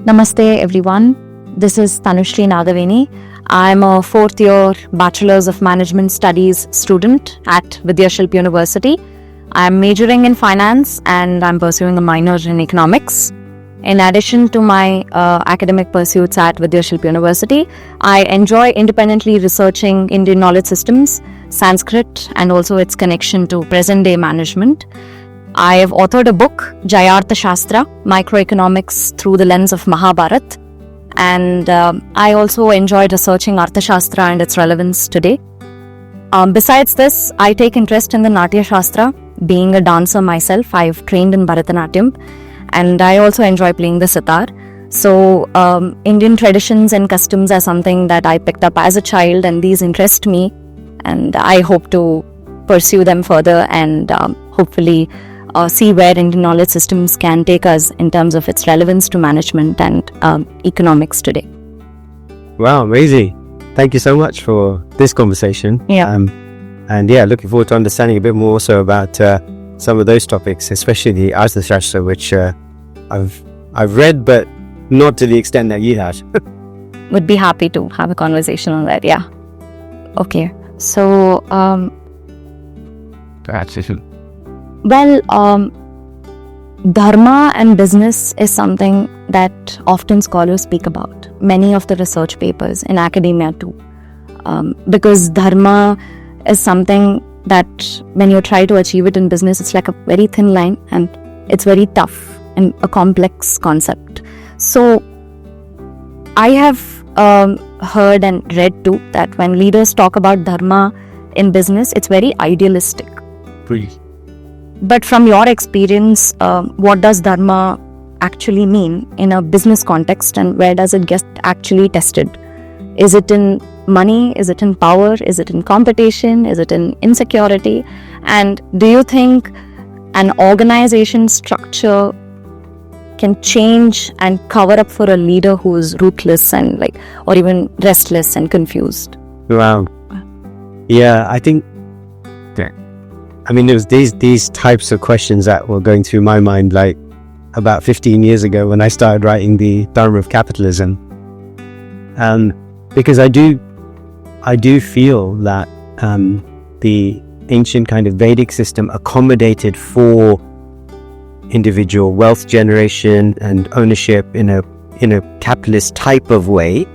Namaste everyone. This is Tanushree Nagaveni. I'm a fourth year Bachelors of Management Studies student at Vidyashilp University. I'm majoring in finance and I'm pursuing a minor in economics. In addition to my academic pursuits at Vidyashilp University, I enjoy independently researching Indian knowledge systems, Sanskrit, and also its connection to present-day management. I have authored a book, Jayartha Shastra, Microeconomics Through the Lens of Mahabharat. And I also enjoy researching Arthashastra and its relevance today. Besides this, I take interest in the Natya Shastra. Being a dancer myself, I've trained in Bharatanatyam. And I also enjoy playing the sitar. So Indian traditions and customs are something that I picked up as a child, and these interest me. And I hope to pursue them further and hopefully see where Indian knowledge systems can take us in terms of its relevance to management and economics today. Wow, amazing. Thank you so much for this conversation. Yeah. And looking forward to understanding a bit more also about some of those topics, especially the Arthashastra, which I've read, but not to the extent that you have. Would be happy to have a conversation on that, yeah. Okay, so... Dharma and business is something that often scholars speak about. Many of the research papers in academia too. Because dharma is something that when you try to achieve it in business, it's like a very thin line and it's very tough and a complex concept. So I have heard and read too that when leaders talk about dharma in business, it's very idealistic. Please. But from your experience, what does dharma actually mean in a business context, and where does it get actually tested? Is it in money? Is it in power? Is it in competition? Is it in insecurity? And do you think an organization structure can change and cover up for a leader who is ruthless and or even restless and confused? Wow. Yeah, I think there was these types of questions that were going through my mind about 15 years ago when I started writing the Dharma of Capitalism. Because I do feel that the ancient kind of Vedic system accommodated for individual wealth generation and ownership in a capitalist type of way,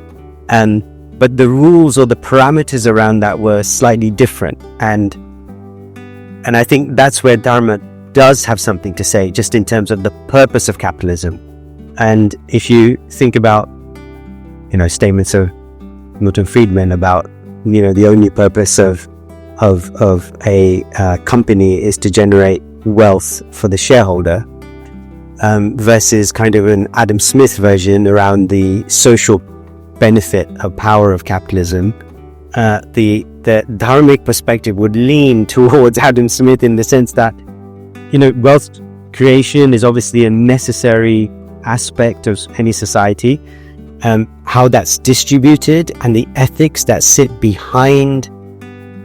but the rules or the parameters around that were slightly different, and I think that's where Dharma does have something to say, just in terms of the purpose of capitalism. And if you think about, statements of Milton Friedman about, the only purpose of a company is to generate wealth for the shareholder, versus kind of an Adam Smith version around the social benefit of power of capitalism, the dharmic perspective would lean towards Adam Smith in the sense that, wealth creation is obviously a necessary aspect of any society. How that's distributed and the ethics that sit behind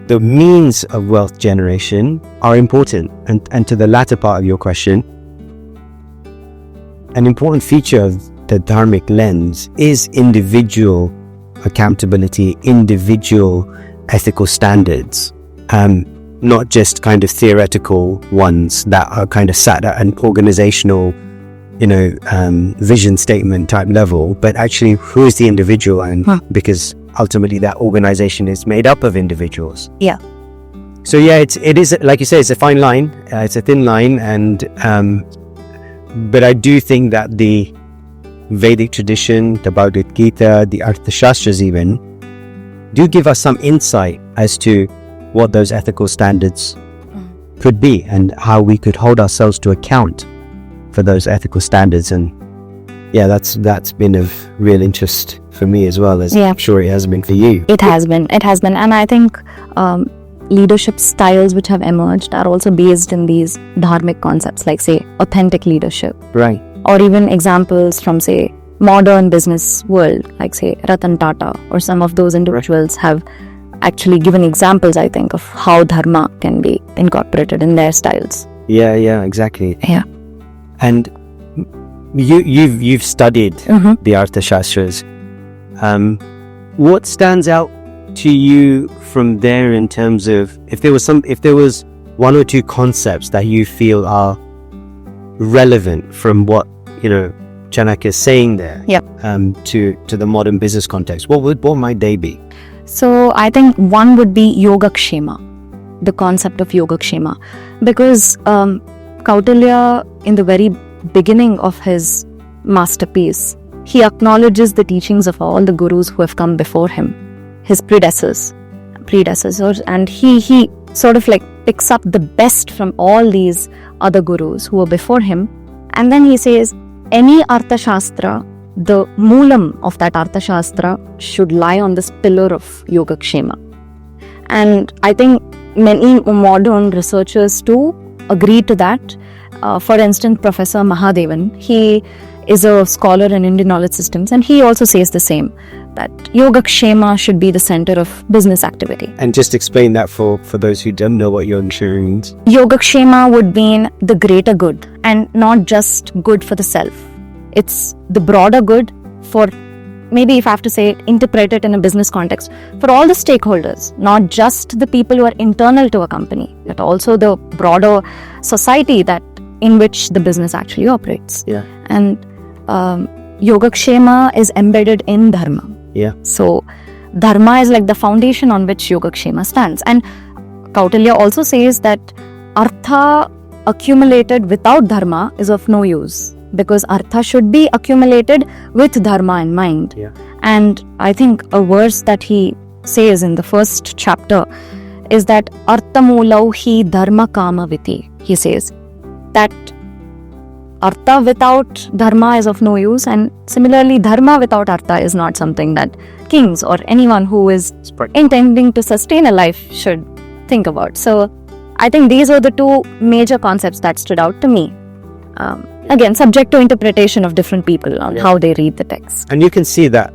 the means of wealth generation are important. And to the latter part of your question, an important feature of the dharmic lens is individual accountability, individual ethical standards, not just kind of theoretical ones that are kind of sat at an organizational, vision statement type level, but actually who is the individual, and because ultimately that organization is made up of individuals. Yeah. So it is like you say, it's a fine line, it's a thin line, and but I do think that the Vedic tradition, the Bhagavad Gita, the Arthashastras even, do give us some insight as to what those ethical standards could be and how we could hold ourselves to account for those ethical standards. And that's been of real interest for me as well, as I'm sure it has been for you. It has been. And I think leadership styles which have emerged are also based in these dharmic concepts, like say authentic leadership. Right. Or even examples from say modern business world, like say Ratan Tata or some of those individuals have actually given examples, I think, of how dharma can be incorporated in their styles. Yeah, exactly. Yeah. And you've studied the Arthashastras. What stands out to you from there in terms of if there was one or two concepts that you feel are relevant from what Chanakya is saying there, to the modern business context, what might they be? So I think one would be Yogakshema, the concept of Yogakshema, because Kautilya, in the very beginning of his masterpiece, he acknowledges the teachings of all the gurus who have come before him, his predecessors, and he sort of like picks up the best from all these other gurus who were before him, and then he says any Arthashastra, the moolam of that Arthashastra should lie on this pillar of Yogakshema. And I think many modern researchers too agree to that. For instance, Professor Mahadevan, he is a scholar in Indian knowledge systems, and he also says the same, that Yogakshema should be the center of business activity. And just explain that for those who don't know what Yogakshema means. Yogakshema would mean the greater good, and not just good for the self. It's the broader good for, maybe if I have to say, interpret it in a business context, for all the stakeholders, not just the people who are internal to a company, but also the broader society in which the business actually operates. Yeah. And Yogakshema is embedded in Dharma. Yeah. So Dharma is like the foundation on which Yogakshema stands. And Kautilya also says that Artha accumulated without Dharma is of no use, because Artha should be accumulated with Dharma in mind. Yeah. And I think a verse that he says in the first chapter is that Artha Moolau hi Dharma Kama Viti. He says that Artha without Dharma is of no use, and similarly Dharma without Artha is not something that kings or anyone who is intending to sustain a life should think about. So I think these were the two major concepts that stood out to me. Again, subject to interpretation of different people on how they read the text. And you can see that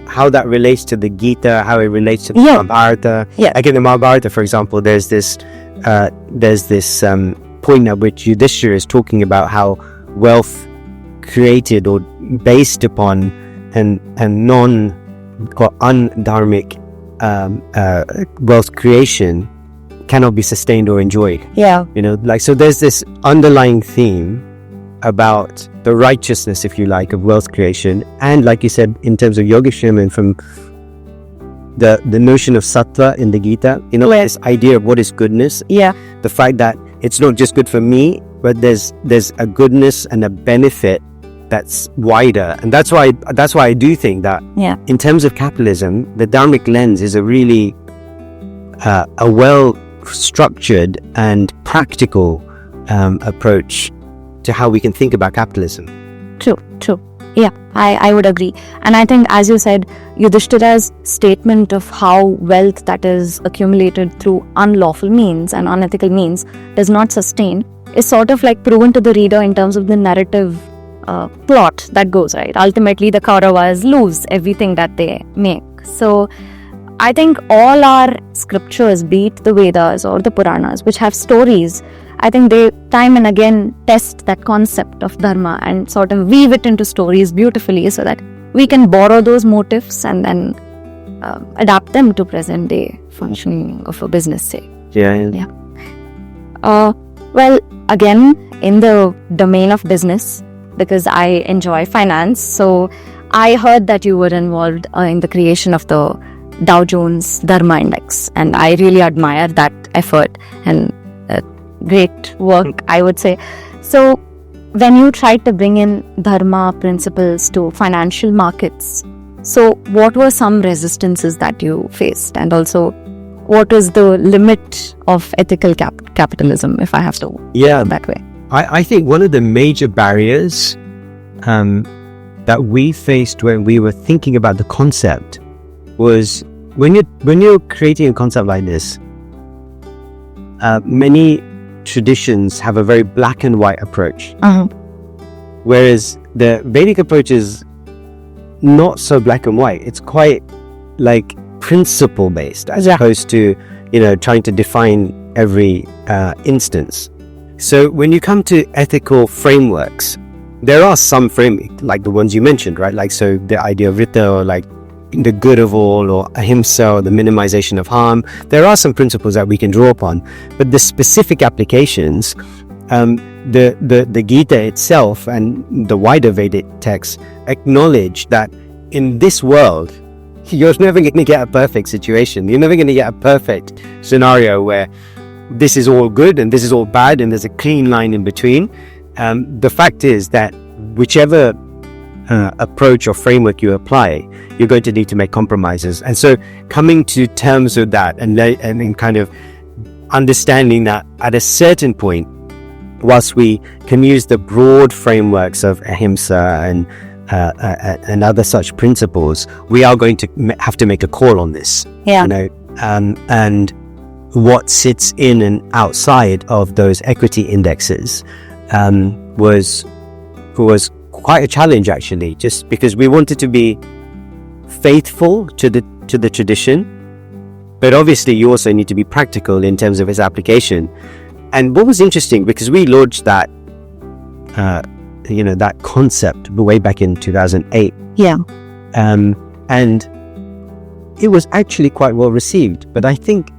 how that relates to the Gita, how it relates to the Mahabharata. Yeah. Like in the Mahabharata, for example, there's this point at which Yudhishthira is talking about how wealth created or based upon and non or undharmic wealth creation cannot be sustained or enjoyed. Yeah. So there's this underlying theme about the righteousness, if you like, of wealth creation, and like you said, in terms of Yogakshema, and from the notion of sattva in the Gita, this idea of what is goodness. Yeah. The fact that it's not just good for me, but there's a goodness and a benefit that's wider. And that's why I do think that in terms of capitalism, the dharmic lens is a really a well structured and practical approach to how we can think about capitalism. True. Yeah, I would agree. And I think, as you said, Yudhishthira's statement of how wealth that is accumulated through unlawful means and unethical means does not sustain is sort of like proven to the reader in terms of the narrative plot that goes, right? Ultimately, the Kauravas lose everything that they make. So I think all our scriptures, be it the Vedas or the Puranas, which have stories, I think they time and again test that concept of dharma and sort of weave it into stories beautifully so that we can borrow those motifs and then adapt them to present day functioning of a business, say. Yeah. Well, again, in the domain of business, because I enjoy finance, so I heard that you were involved in the creation of the Dow Jones Dharma Index, and I really admire that effort and great work, I would say. So when you tried to bring in dharma principles to financial markets, so what were some resistances that you faced, and also what was the limit of ethical capitalism, if I have to put it that way? I think one of the major barriers that we faced when we were thinking about the concept was when you're creating a concept like this, many traditions have a very black and white approach, whereas the Vedic approach is not so black and white. It's quite like principle based as opposed to trying to define every instance. So when you come to ethical frameworks, there are some framework, like the ones you mentioned, right? Like, so the idea of Rita, or like the good of all, or ahimsa, or the minimization of harm. There are some principles that we can draw upon, but the specific applications, the Gita itself and the wider Vedic texts acknowledge that in this world, you're never going to get a perfect situation. You're never going to get a perfect scenario where this is all good and this is all bad and there's a clean line in between. The fact is that whichever approach or framework you apply, you're going to need to make compromises. And so coming to terms with that and kind of understanding that at a certain point, whilst we can use the broad frameworks of ahimsa and other such principles, we are going to have to make a call on this. Yeah. And what sits in and outside of those equity indexes was quite a challenge, actually, just because we wanted to be faithful to the tradition, but obviously you also need to be practical in terms of its application. And what was interesting, because we launched that that concept way back in 2008. Yeah. And it was actually quite well received, but I think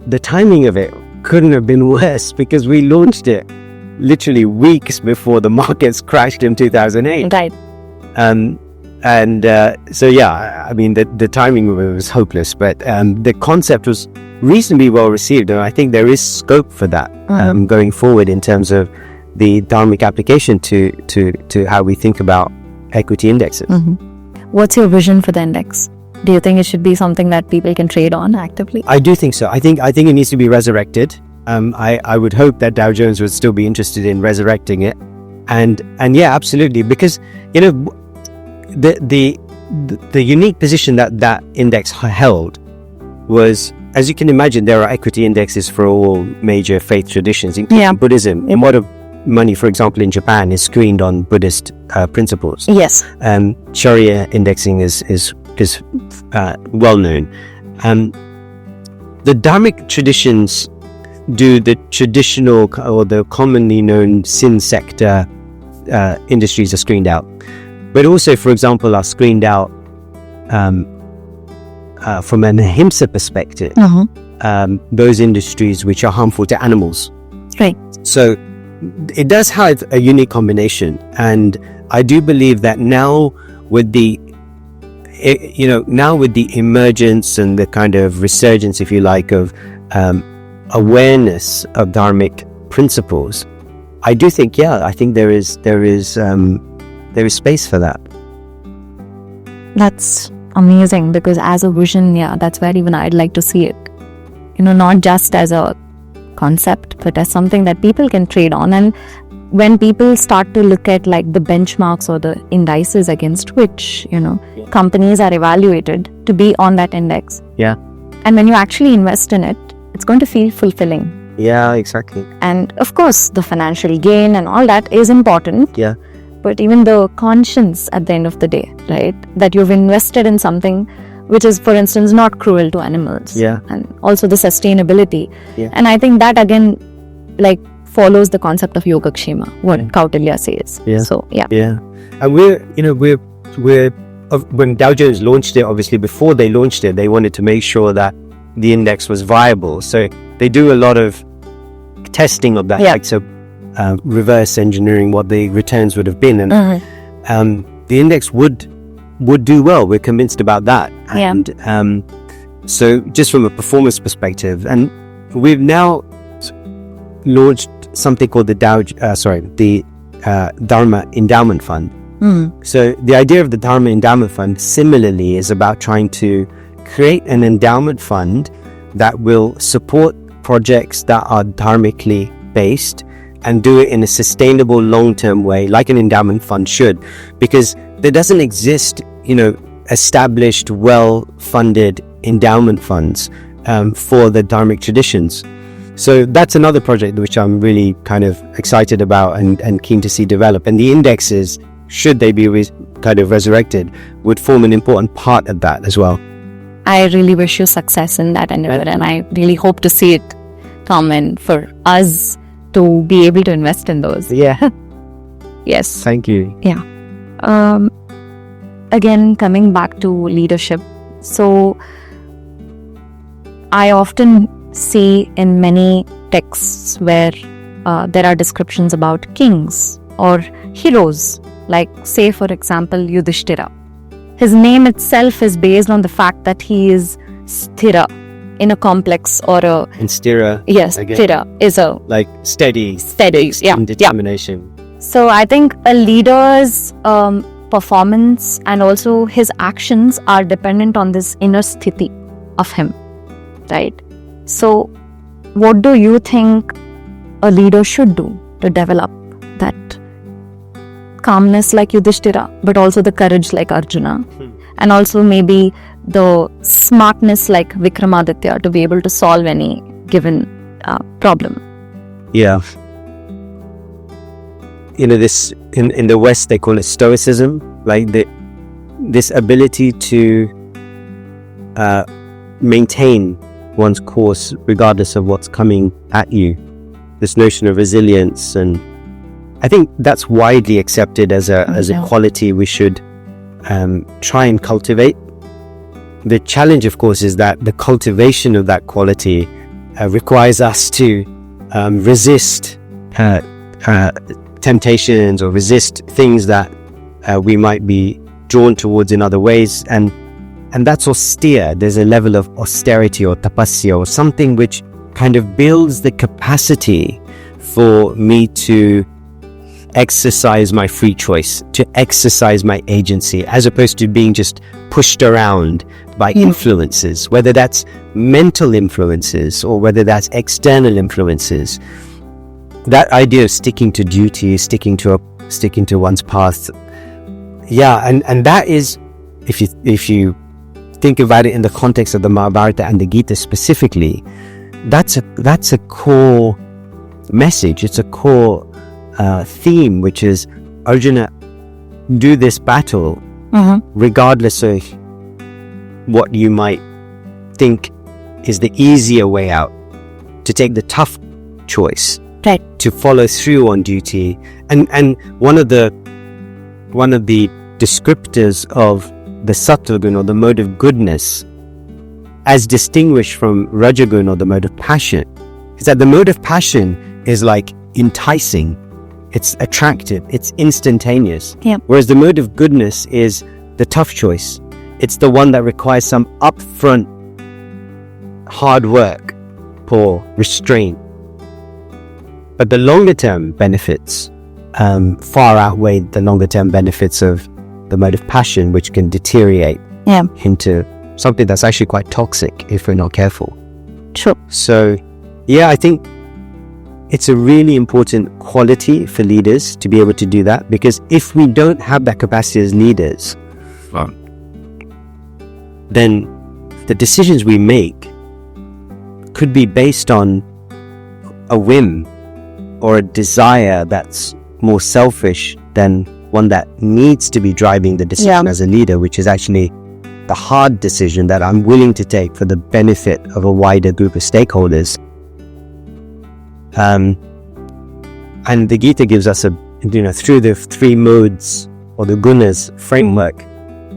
the timing of it couldn't have been worse, because we launched it literally weeks before the markets crashed in 2008. Right. So yeah, I mean the timing was hopeless, but the concept was reasonably well received, and I think there is scope for that going forward in terms of the dharmic application to how we think about equity indexes. What's your vision for the index? Do you think it should be something that people can trade on actively? I do think so. I think it needs to be resurrected. I would hope that Dow Jones would still be interested in resurrecting it, and yeah, absolutely, because the unique position that index held was, as you can imagine, there are equity indexes for all major faith traditions, including Buddhism. A lot of money, for example, in Japan, is screened on Buddhist principles. Yes. Sharia indexing is well known. The dharmic traditions do the traditional or the commonly known sin sector industries are screened out, but also, for example, are screened out from an ahimsa perspective, those industries which are harmful to animals. Right. So it does have a unique combination, and I do believe that now with the emergence and the kind of resurgence, if you like, of awareness of dharmic principles, I do think, I think there is space for that. That's amazing, because as a vision, that's where even I'd like to see it. Not just as a concept, but as something that people can trade on. And when people start to look at like the benchmarks or the indices against which companies are evaluated to be on that index, and when you actually invest in it, it's going to feel fulfilling. Yeah, exactly. And of course the financial gain and all that is important, but even the conscience at the end of the day, right, that you've invested in something which is, for instance, not cruel to animals, and also the sustainability. And I think that again like follows the concept of yogakshema, what Kautilya says. So and we're when Dow Jones launched it, obviously before they launched it, they wanted to make sure that the index was viable, so they do a lot of testing of that, like so reverse engineering what the returns would have been, and the index would do well. We're convinced about that. And so just from a performance perspective, and we've now launched something called the Dharma Endowment Fund. So the idea of the Dharma Endowment Fund similarly is about trying to create an endowment fund that will support projects that are dharmically based and do it in a sustainable long-term way, like an endowment fund should, because there doesn't exist established well-funded endowment funds for the dharmic traditions. So that's another project which I'm really kind of excited about and keen to see develop, and the indexes, should they be kind of resurrected, would form an important part of that as well. I really wish you success in that endeavor, and I really hope to see it come in for us to be able to invest in those. Yes. Thank you. Again, coming back to leadership. So, I often see in many texts where there are descriptions about kings or heroes, like, say, for example, Yudhishthira. His name itself is based on the fact that he is sthira in a complex or a... And stira. Yes, again, sthira is a... like steady. Yeah. And determination. So I think a leader's performance and also his actions are dependent on this inner sthiti of him, right? So what do you think a leader should do to develop that calmness like Yudhishthira, but also the courage like Arjuna, and also maybe the smartness like Vikramaditya to be able to solve any given problem? Yeah. This in the West they call it stoicism, like this ability to maintain one's course regardless of what's coming at you. This notion of resilience, and I think that's widely accepted as a quality we should try and cultivate. The challenge, of course, is that the cultivation of that quality requires us to resist temptations or resist things that we might be drawn towards in other ways, and that's austere. There's a level of austerity or tapasya or something which kind of builds the capacity for me to exercise my free choice, to exercise my agency, as opposed to being just pushed around by influences, whether that's mental influences or whether that's external influences. That idea of sticking to duty, sticking to one's path, and that is, if you think about it in the context of the Mahabharata and the Gita specifically, that's a core message. It's a core theme, which is Arjuna, do this battle regardless of what you might think is the easier way out, to take the tough choice, right, to follow through on duty. And one of the descriptors of the sattva or the mode of goodness, as distinguished from rajagun or the mode of passion, is that the mode of passion is like enticing, it's attractive, it's instantaneous. Whereas the mode of goodness is the tough choice. It's the one that requires some upfront hard work or restraint. But the longer term benefits far outweigh the longer term benefits of the mode of passion, which can deteriorate into something that's actually quite toxic if we're not careful. Sure. So, I think it's a really important quality for leaders to be able to do that, because if we don't have that capacity as leaders, then the decisions we make could be based on a whim or a desire that's more selfish than one that needs to be driving the decision as a leader, which is actually the hard decision that I'm willing to take for the benefit of a wider group of stakeholders. And the Gita gives us through the three modes or the gunas framework,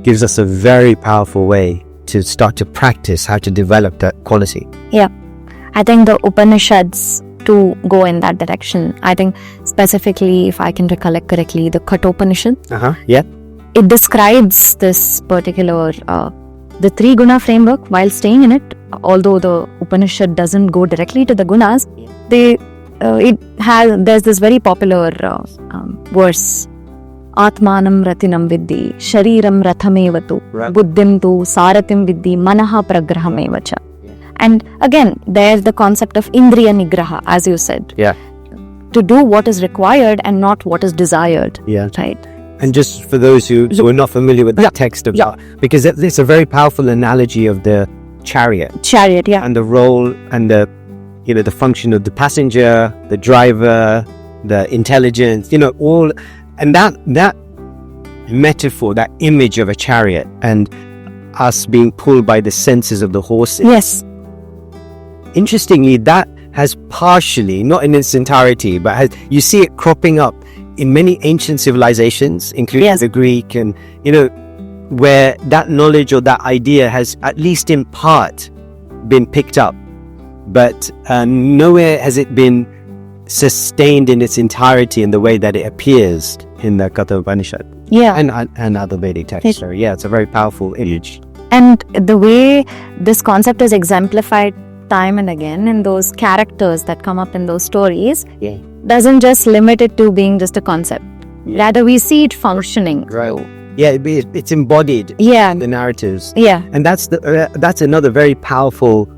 gives us a very powerful way to start to practice how to develop that quality. I think the Upanishads to go in that direction. I think specifically, if I can recollect correctly, the Kathopanishad. It describes this particular the three guna framework while staying in it. Although the Upanishad doesn't go directly to the gunas, there's this very popular verse. Atmanam ratinam viddi, shariram ratham buddhim tu saratim viddi, manaha pragraham evacha. And again, there's the concept of indriya nigraha, as you said. To do what is required and not what is desired. Right. And just for those who are not familiar with that text of because it's a very powerful analogy of the chariot, and the role and the function of the passenger, the driver, the intelligence, all, and that metaphor, that image of a chariot and us being pulled by the senses of the horses. Interestingly, that has partially, not in its entirety, but you see it cropping up in many ancient civilizations, including Yes. the Greek, and where that knowledge or that idea has at least in part been picked up, but nowhere has it been sustained in its entirety in the way that it appears in the Katha Upanishad Yeah. and other Vedic texts. So yeah, it's a very powerful image. And the way this concept is exemplified time and again in those characters that come up in those stories Yeah. doesn't just limit it to being just a concept. Rather, we see it functioning. Right. Yeah, it's embodied Yeah. in the narratives. Yeah. And that's another very powerful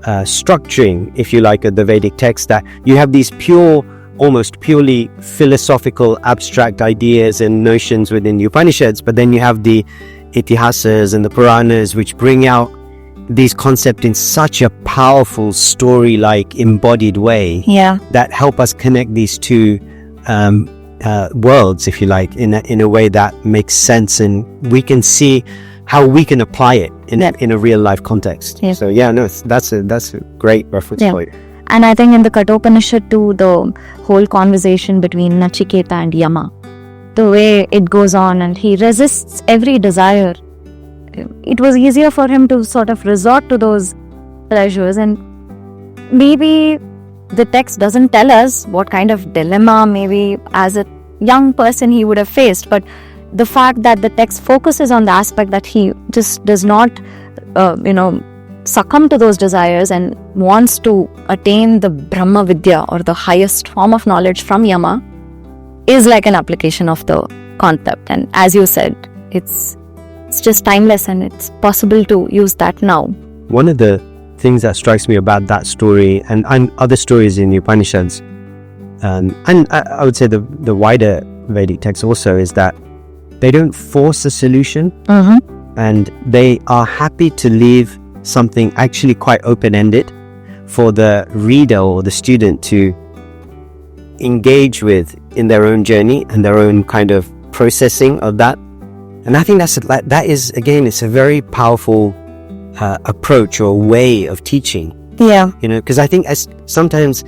structuring, if you like, of the Vedic text, that you have these almost purely philosophical, abstract ideas and notions within the Upanishads, but then you have the Itihasas and the Puranas, which bring out these concepts in such a powerful story-like embodied way Yeah. that help us connect these two worlds, if you like, in a way that makes sense, and we can see how we can apply it in a real life context. Yeah. So yeah, no, that's a great reference point. And I think in the Kathopanishad too, the whole conversation between Nachiketa and Yama, the way it goes on, and he resists every desire. It was easier for him to sort of resort to those pleasures, and maybe the text doesn't tell us what kind of dilemma maybe as a young person he would have faced, but the fact that the text focuses on the aspect that he just does not succumb to those desires and wants to attain the Brahma Vidya, or the highest form of knowledge from Yama, is like an application of the concept. And as you said, it's just timeless, and it's possible to use that now. One of the things that strikes me about that story and other stories in the Upanishads, and I would say the wider Vedic text also, is that they don't force a solution, and they are happy to leave something actually quite open-ended for the reader or the student to engage with in their own journey and their own kind of processing of that. And I think that is again, it's a very powerful approach or way of teaching. Yeah. Because I think as sometimes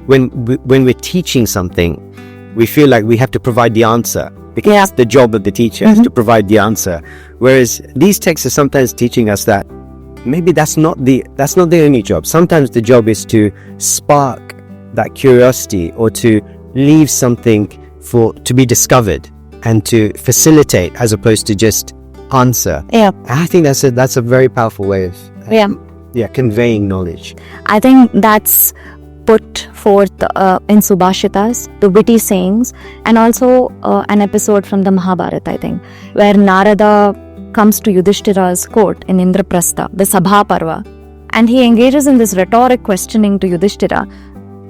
when we're teaching something, we feel like we have to provide the answer, because the job of the teacher is to provide the answer. Whereas these texts are sometimes teaching us that maybe that's not the only job. Sometimes the job is to spark that curiosity, or to leave something to be discovered, and to facilitate as opposed to just answer. Yeah. And I think that's a very powerful way of conveying knowledge. I think that's put forth in Subhashitas, the witty sayings, and also an episode from the Mahabharata, I think, where Narada comes to Yudhishthira's court in Indraprastha, the Sabha Parva, and he engages in this rhetoric questioning to Yudhishthira.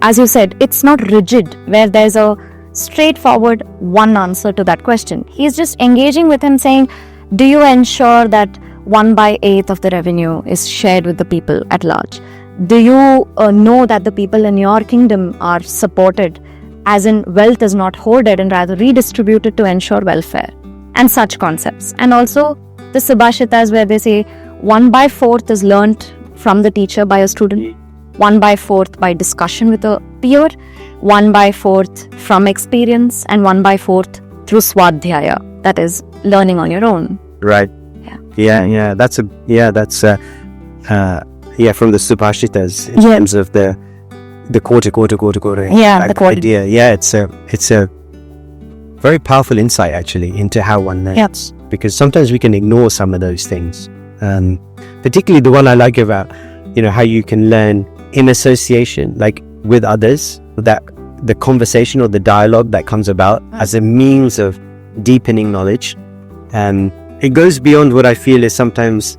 As you said, it's not rigid, where there's a straightforward one answer to that question. He's just engaging with him, saying, do you ensure that 1/8 of the revenue is shared with the people at large? Do you know that the people in your kingdom are supported, as in wealth is not hoarded and rather redistributed to ensure welfare? And such concepts. And also the Subhashitas, where they say 1/4 is learnt from the teacher by a student, 1/4 by discussion with a peer, 1/4 from experience, and 1/4 through swadhyaya, that is learning on your own. Right. Yeah. That's from the Subhashitas in terms of the quarter. Yeah, the quarter. Idea. Yeah, it's a very powerful insight actually into how one learns. Because sometimes we can ignore some of those things. Particularly the one I like about, how you can learn in association, like with others, that the conversation or the dialogue that comes about as a means of deepening knowledge. It goes beyond what I feel is sometimes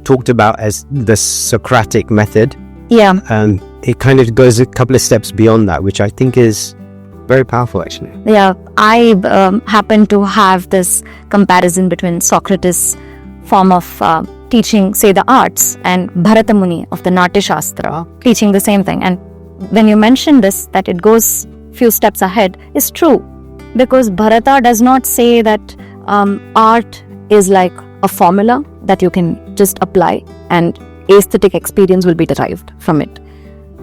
talked about as the Socratic method. Yeah. It kind of goes a couple of steps beyond that, which I think is very powerful actually. Yeah, I happen to have this comparison between Socrates' form of teaching, say, the arts, and Bharata Muni of the Natya Shastra, teaching the same thing. And when you mention this, that it goes few steps ahead, is true. Because Bharata does not say that art is like a formula that you can just apply and aesthetic experience will be derived from it.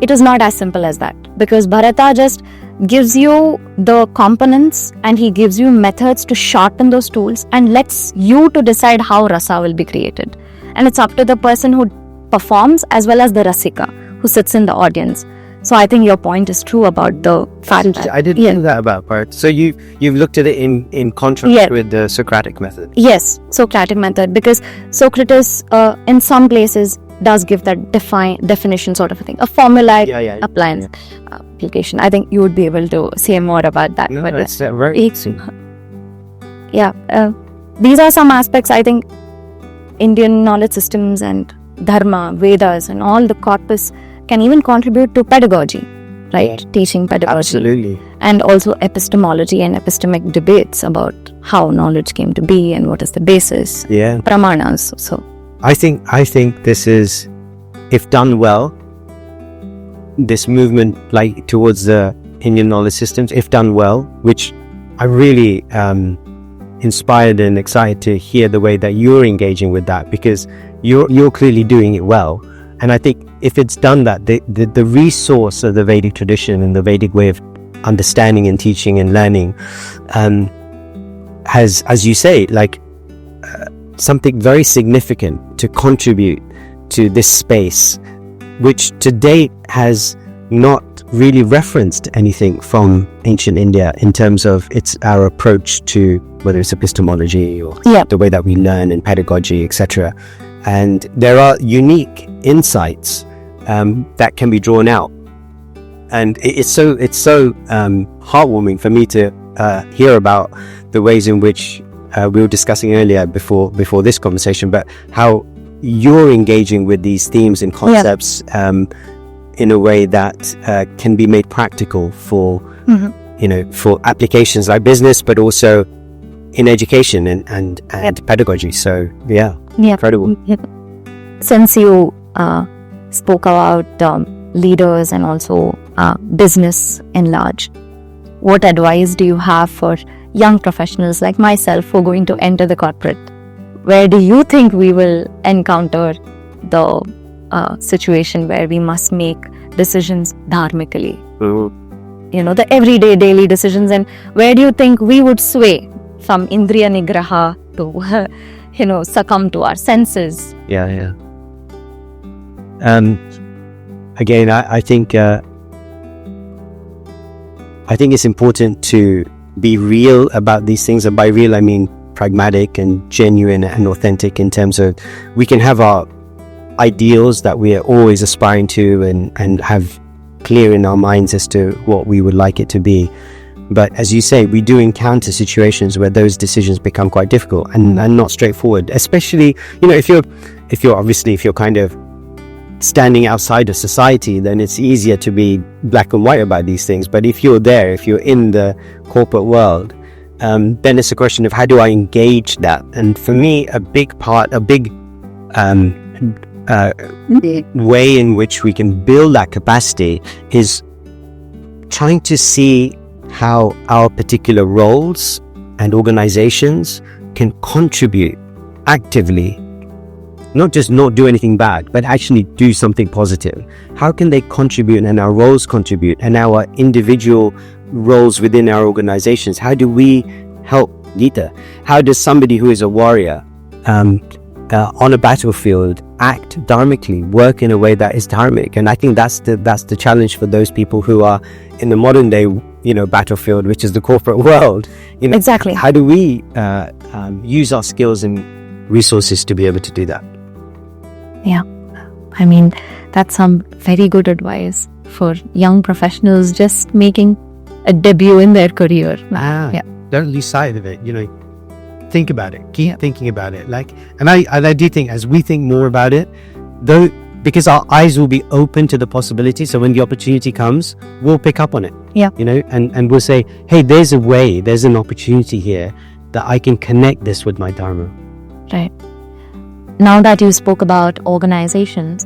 It is not as simple as that, because Bharata just gives you the components and he gives you methods to shorten those tools and lets you to decide how rasa will be created. And it's up to the person who performs as well as the rasika who sits in the audience. So I think your point is true about the fact that I didn't know that about part. So you've looked at it in contrast with the Socratic method. Yes, Socratic method, because Socrates in some places does give that definition sort of a thing, a formulaic application. I think you would be able to say more about that. No, but that's very interesting. These are some aspects. I think Indian knowledge systems and dharma, Vedas and all the corpus can even contribute to pedagogy, right? Yeah. Teaching pedagogy. Absolutely. And also epistemology and epistemic debates about how knowledge came to be and what is the basis. Yeah. Pramanas. So I think this is, if done well, this movement like towards the Indian knowledge systems, if done well, which I really inspired and excited to hear the way that you're engaging with that, because you're clearly doing it well. And I think if it's done that, the resource of the Vedic tradition and the Vedic way of understanding and teaching and learning has, as you say, like something very significant to contribute to this space, which to date has not really referenced anything from ancient India in terms of our approach to whether it's epistemology or the way that we learn and pedagogy, etc. And there are unique insights that can be drawn out, and it's so heartwarming for me to hear about the ways in which we were discussing earlier before this conversation, but how you're engaging with these themes and concepts in a way that can be made practical for for applications like business, but also in education and pedagogy. So incredible. Since you spoke about leaders and also business in large, what advice do you have for young professionals like myself who are going to enter the corporate? Where do you think we will encounter the situation where we must make decisions dharmically? The everyday daily decisions, and where do you think we would sway from indriya nigraha to succumb to our senses? Again, I think it's important to be real about these things, and by real I mean pragmatic and genuine and authentic, in terms of we can have our ideals that we are always aspiring to and have clear in our minds as to what we would like it to be. But as you say, we do encounter situations where those decisions become quite difficult and not straightforward, especially if you're kind of standing outside of society, then it's easier to be black and white about these things. But if you're in the corporate world, then it's a question of how do I engage that? And for me, a big way in which we can build that capacity is trying to see how our particular roles and organizations can contribute actively, not just not do anything bad, but actually do something positive. How can they contribute, and our roles contribute, and our individual roles within our organizations? How do we help Gita? How does somebody who is a warrior on a battlefield act dharmically, work in a way that is dharmic? And I think that's the challenge for those people who are in the modern day battlefield, which is the corporate world. Exactly. How do we use our skills and resources to be able to do that? I mean, that's some very good advice for young professionals just making a debut in their career. Don't lose sight of it. Think about it. Keep thinking about it. And I do think, as we think more about it, though, because our eyes will be open to the possibility. So when the opportunity comes, we'll pick up on it. And we'll say, hey, there's a way, there's an opportunity here that I can connect this with my dharma. Right. Now that you spoke about organizations,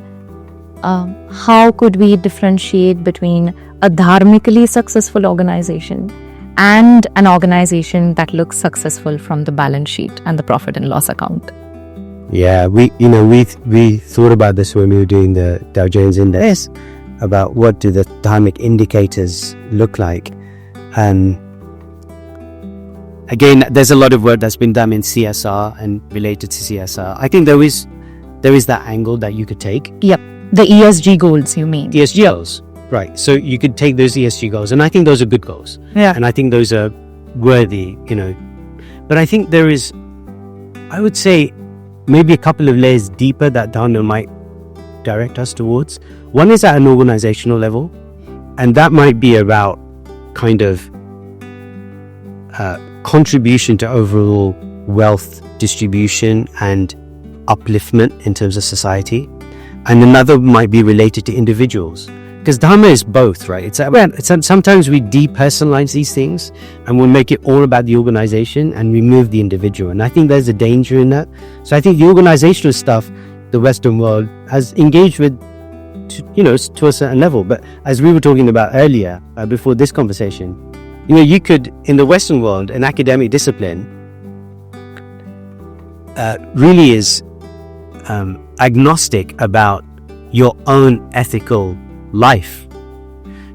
how could we differentiate between a dharmically successful organization and an organization that looks successful from the balance sheet and the profit and loss account? Yeah, we thought about this when we were doing the Dow Jones Index, about what do the dharmic indicators look like. Again, there's a lot of work that's been done in CSR and related to CSR. I think there is that angle that you could take. Yep. The ESG goals, you mean? ESG goals, right. So you could take those ESG goals, and I think those are good goals. Yeah. And I think those are worthy, But I think there is, I would say, maybe a couple of layers deeper that Dharma might direct us towards. One is at an organizational level, and that might be about kind of contribution to overall wealth distribution and upliftment in terms of society. And another might be related to individuals, because Dharma is both, right? It's sometimes we depersonalize these things and we'll make it all about the organization and remove the individual, and I think there's a danger in that. So I think the organizational stuff the Western world has engaged with to a certain level. But as we were talking about earlier, before this conversation, you could, in the Western world, an academic discipline really is agnostic about your own ethical life.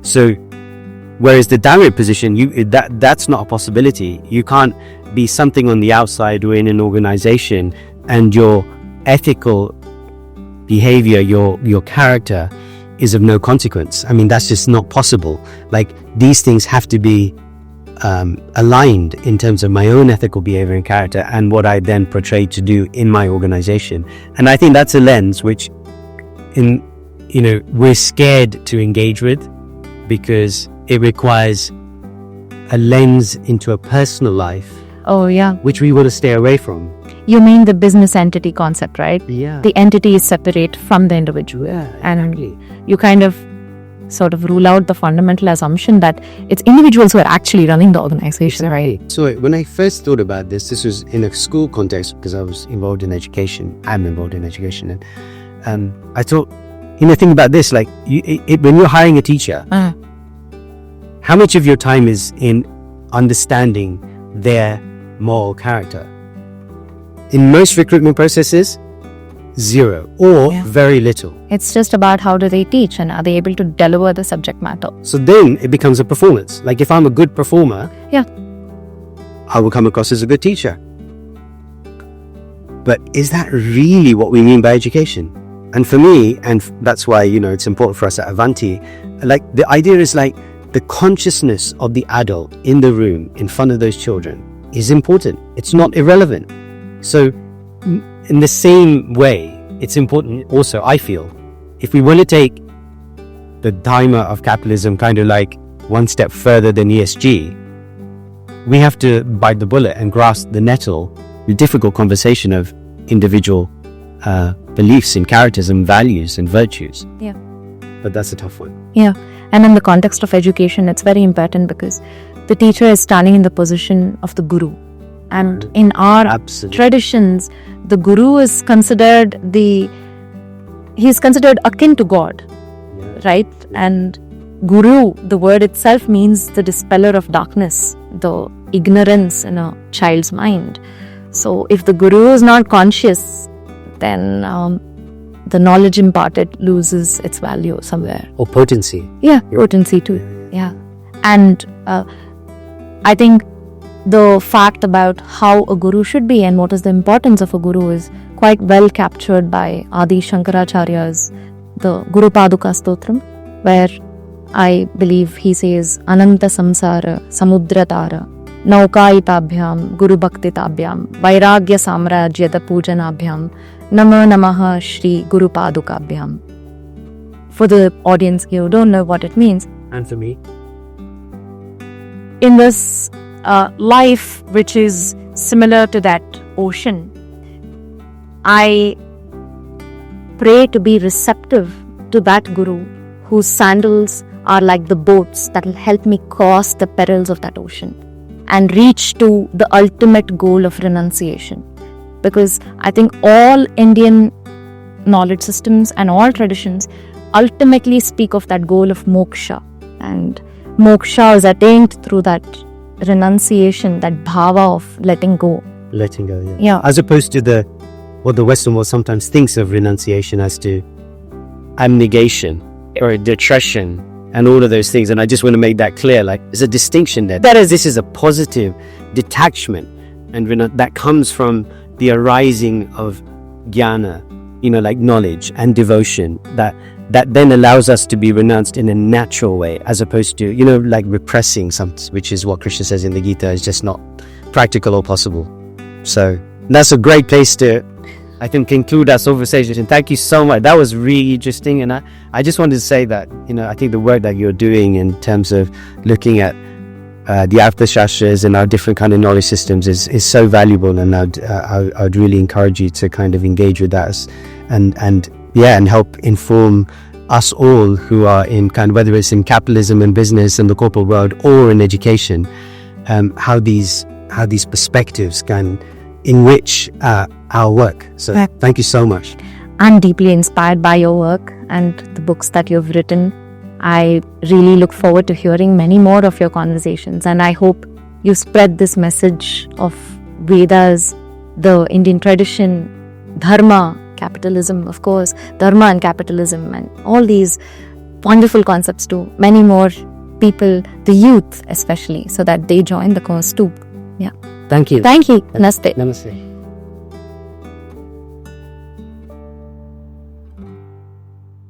So whereas the direct position, that's not a possibility. You can't be something on the outside or in an organization and your ethical behavior, your character is of no consequence. I mean, that's just not possible. Like, these things have to be aligned in terms of my own ethical behavior and character and what I then portray to do in my organization. And I think that's a lens which we're scared to engage with, because it requires a lens into a personal life. Oh, yeah. Which we want to stay away from. You mean the business entity concept, right? Yeah. The entity is separate from the individual. Yeah, exactly. And you kind of sort of rule out the fundamental assumption that it's individuals who are actually running the organization, exactly. right? So when I first thought about this was in a school context, because I was involved in education. I'm involved in education. And I thought, think about this, like when you're hiring a teacher, how much of your time is in understanding their moral character? In most recruitment processes, 0 or very little. It's just about how do they teach and are they able to deliver the subject matter. So then it becomes a performance. Like, if I'm a good performer, I will come across as a good teacher. But is that really what we mean by education? And for me, and that's why, it's important for us at Avanti, like, the idea is like the consciousness of the adult in the room in front of those children is important. It's not irrelevant. So in the same way, it's important also, I feel, if we want to take the dharma of capitalism kind of like one step further than ESG, we have to bite the bullet and grasp the nettle, the difficult conversation of individual beliefs and characters and values and virtues. Yeah. But that's a tough one. Yeah. And in the context of education, it's very important because the teacher is standing in the position of the guru. And in our traditions, the guru is considered he's considered akin to God, right? And guru, the word itself means the dispeller of darkness, the ignorance in a child's mind. So if the guru is not conscious, then the knowledge imparted loses its value somewhere. Or potency. Yeah, potency too. Yeah. And I think the fact about how a guru should be and what is the importance of a guru is quite well captured by Adi Shankaracharya's the Guru Paduka Stotram, where I believe he says Ananta Samsara Samudratara Naukaitabhyam Guru Bhaktitabhyam Vairagya Samrajyada Pujanabhyam Nama Namaha Shri Guru Padukabhyam. For the audience who don't know what it means, and for me, in this life which is similar to that ocean, I pray to be receptive to that guru whose sandals are like the boats that will help me cross the perils of that ocean and reach to the ultimate goal of renunciation. Because I think all Indian knowledge systems and all traditions ultimately speak of that goal of moksha, and moksha is attained through that renunciation, that bhava of letting go. Letting go, yeah. As opposed to what the Western world sometimes thinks of renunciation as to abnegation or detraction and all of those things. And I just want to make that clear. Like, there's a distinction there. This is a positive detachment, and that comes from the arising of jnana, like knowledge and devotion, that then allows us to be renounced in a natural way, as opposed to, like repressing something, which is what Krishna says in the Gita is just not practical or possible. So that's a great place to, I think, conclude our conversation. And thank you so much. That was really interesting. And I just wanted to say that, I think the work that you're doing in terms of looking at the Arthashastras and our different kind of knowledge systems is so valuable. And I'd really encourage you to kind of engage with that and help inform us all who are in kind of, whether it's in capitalism and business and the corporate world or in education, how these perspectives can enrich our work. So thank you so much. I'm deeply inspired by your work and the books that you've written. I really look forward to hearing many more of your conversations, and I hope you spread this message of Vedas, the Indian tradition, dharma, capitalism, of course, dharma and capitalism, and all these wonderful concepts to many more people, the youth especially, so that they join the cause too. Yeah. Thank you. Thank you. Namaste. Namaste.